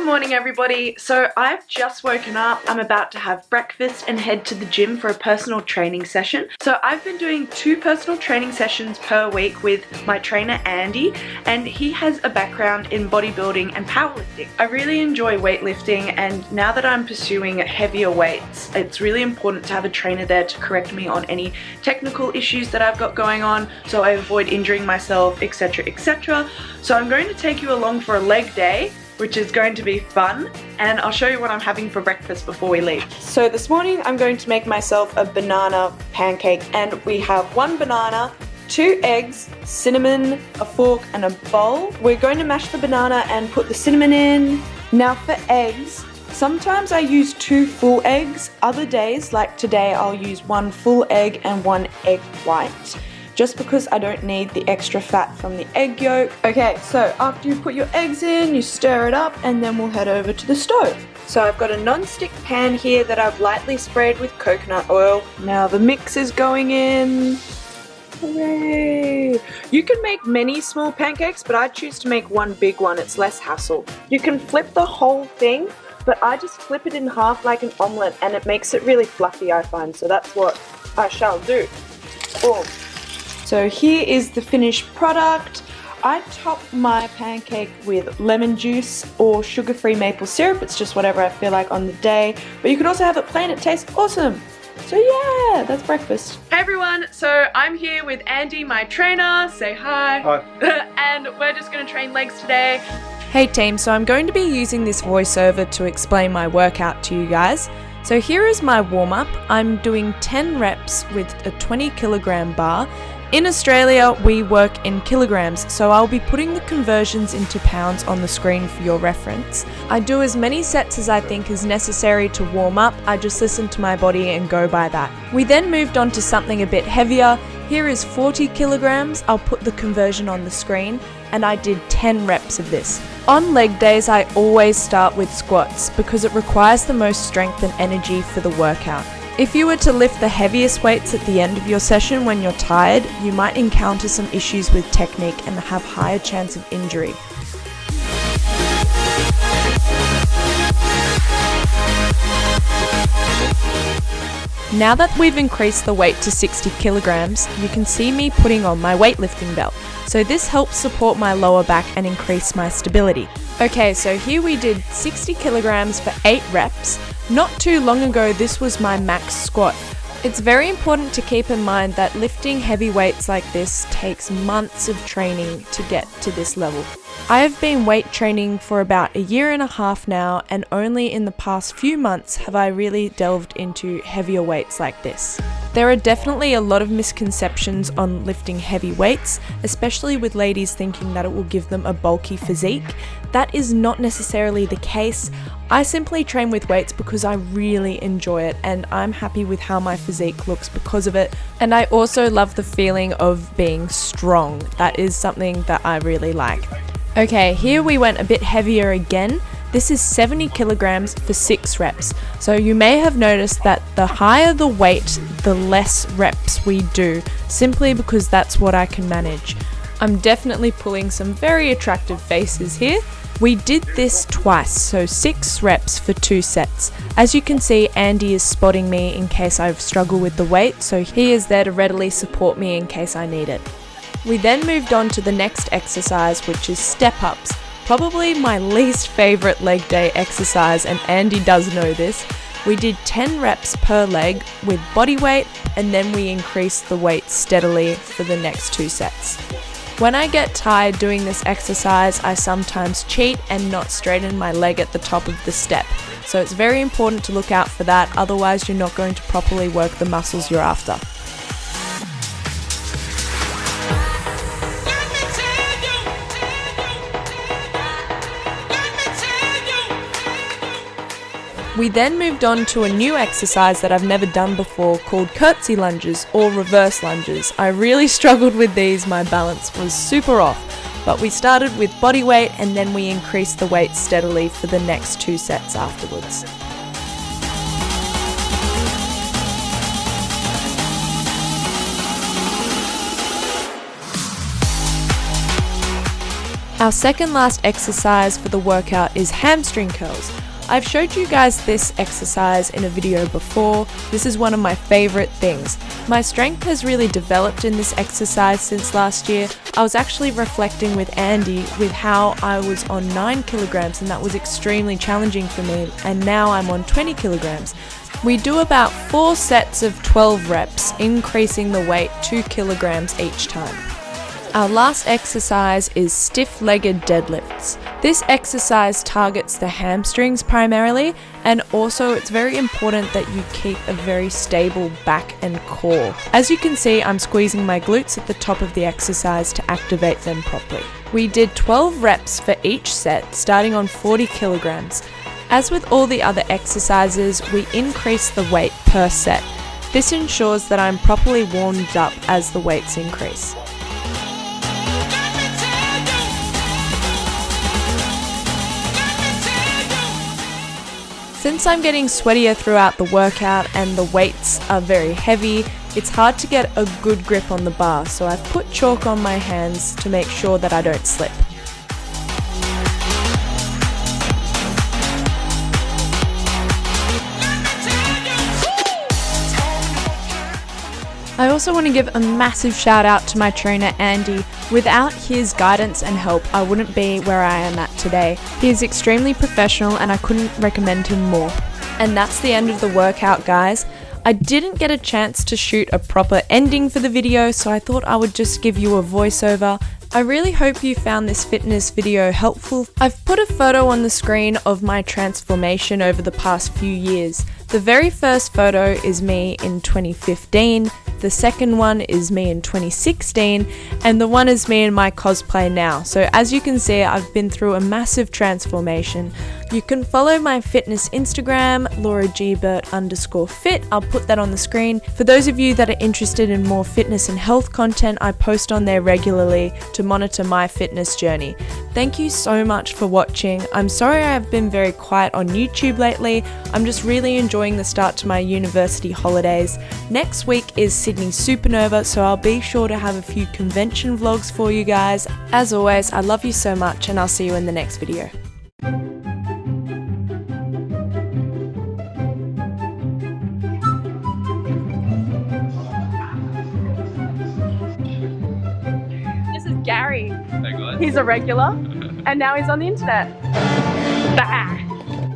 Good morning, everybody. So I've just woken up. I'm about to have breakfast and head to the gym for a personal training session. So I've been doing 2 personal training sessions per week with my trainer Andy, and he has a background in bodybuilding and powerlifting. I really enjoy weightlifting, and now that I'm pursuing heavier weights, it's really important to have a trainer there to correct me on any technical issues that I've got going on so I avoid injuring myself, etc, etc. So I'm going to take you along for a leg day, which is going to be fun, and I'll show you what I'm having for breakfast before we leave. So this morning I'm going to make myself a banana pancake, and we have 1 banana, 2 eggs, cinnamon, a fork and a bowl. We're going to mash the banana and put the cinnamon in. Now for eggs, sometimes I use 2 full eggs. Other days, like today, I'll use 1 full egg and 1 egg white, just because I don't need the extra fat from the egg yolk. Okay, so after you put your eggs in, you stir it up, and then we'll head over to the stove. So I've got a non-stick pan here that I've lightly sprayed with coconut oil. Now the mix is going in. Hooray! You can make many small pancakes, but I choose to make 1 big one. It's less hassle. You can flip the whole thing, but I just flip it in half like an omelette, and it makes it really fluffy, I find. So that's what I shall do. Oh. So here is the finished product. I top my pancake with lemon juice or sugar-free maple syrup. It's just whatever I feel like on the day. But you can also have it plain. It tastes awesome. So yeah, that's breakfast. Hey everyone, so I'm here with Andy, my trainer. Say hi. Hi. And we're just going to train legs today. Hey team, so I'm going to be using this voiceover to explain my workout to you guys. So here is my warm-up. I'm doing 10 reps with a 20 kilogram bar. In Australia, we work in kilograms, so I'll be putting the conversions into pounds on the screen for your reference. I do as many sets as I think is necessary to warm up. I just listen to my body and go by that. We then moved on to something a bit heavier. Here is 40 kilograms. I'll put the conversion on the screen, and I did 10 reps of this. On leg days, I always start with squats because it requires the most strength and energy for the workout. If you were to lift the heaviest weights at the end of your session when you're tired, you might encounter some issues with technique and have higher chance of injury. Now that we've increased the weight to 60 kilograms, you can see me putting on my weightlifting belt. So this helps support my lower back and increase my stability. Okay, so here we did 60 kilograms for 8 reps. Not too long ago, this was my max squat. It's very important to keep in mind that lifting heavy weights like this takes months of training to get to this level. I have been weight training for about 1.5 years now, and only in the past few months have I really delved into heavier weights like this. There are definitely a lot of misconceptions on lifting heavy weights, especially with ladies thinking that it will give them a bulky physique. That is not necessarily the case. I simply train with weights because I really enjoy it, and I'm happy with how my physique looks because of it. And I also love the feeling of being strong. That is something that I really like. Okay, here we went a bit heavier again. This is 70 kilograms for 6 reps. So you may have noticed that the higher the weight, the less reps we do, simply because that's what I can manage. I'm definitely pulling some very attractive faces here. We did this twice, so 6 reps for 2 sets. As you can see, Andy is spotting me in case I struggle with the weight, so he is there to readily support me in case I need it. We then moved on to the next exercise, which is step-ups. Probably my least favourite leg day exercise, and Andy does know this. We did 10 reps per leg with body weight, and then we increased the weight steadily for the next 2 sets. When I get tired doing this exercise, I sometimes cheat and not straighten my leg at the top of the step. So it's very important to look out for that, otherwise you're not going to properly work the muscles you're after. We then moved on to a new exercise that I've never done before called curtsy lunges or reverse lunges. I really struggled with these, my balance was super off, but we started with body weight and then we increased the weight steadily for the next 2 sets afterwards. Our second last exercise for the workout is hamstring curls. I've showed you guys this exercise in a video before. This is one of my favorite things. My strength has really developed in this exercise since last year. I was actually reflecting with Andy with how I was on 9 kilograms and that was extremely challenging for me, and now I'm on 20 kilograms. We do about 4 sets of 12 reps, increasing the weight 2 kilograms each time. Our last exercise is stiff-legged deadlifts. This exercise targets the hamstrings primarily, and also it's very important that you keep a very stable back and core. As you can see, I'm squeezing my glutes at the top of the exercise to activate them properly. We did 12 reps for each set, starting on 40 kilograms. As with all the other exercises, we increase the weight per set. This ensures that I'm properly warmed up as the weights increase. Since I'm getting sweatier throughout the workout and the weights are very heavy, it's hard to get a good grip on the bar, so I've put chalk on my hands to make sure that I don't slip. I also want to give a massive shout out to my trainer Andy. Without his guidance and help, I wouldn't be where I am at today. He is extremely professional and I couldn't recommend him more. And that's the end of the workout, guys. I didn't get a chance to shoot a proper ending for the video, so I thought I would just give you a voiceover. I really hope you found this fitness video helpful. I've put a photo on the screen of my transformation over the past few years. The very first photo is me in 2015, the second one is me in 2016, and the one is me in my cosplay now. So as you can see, I've been through a massive transformation. You can follow my fitness Instagram, LauraGilbert_fit. I'll put that on the screen. For those of you that are interested in more fitness and health content, I post on there regularly to monitor my fitness journey. Thank you so much for watching. I'm sorry I've been very quiet on YouTube lately. I'm just really enjoying the start to my university holidays. Next week is Sydney Supernova, so I'll be sure to have a few convention vlogs for you guys. As always, I love you so much and I'll see you in the next video. This is Gary. Hey guys. He's a regular and now he's on the internet. Bah!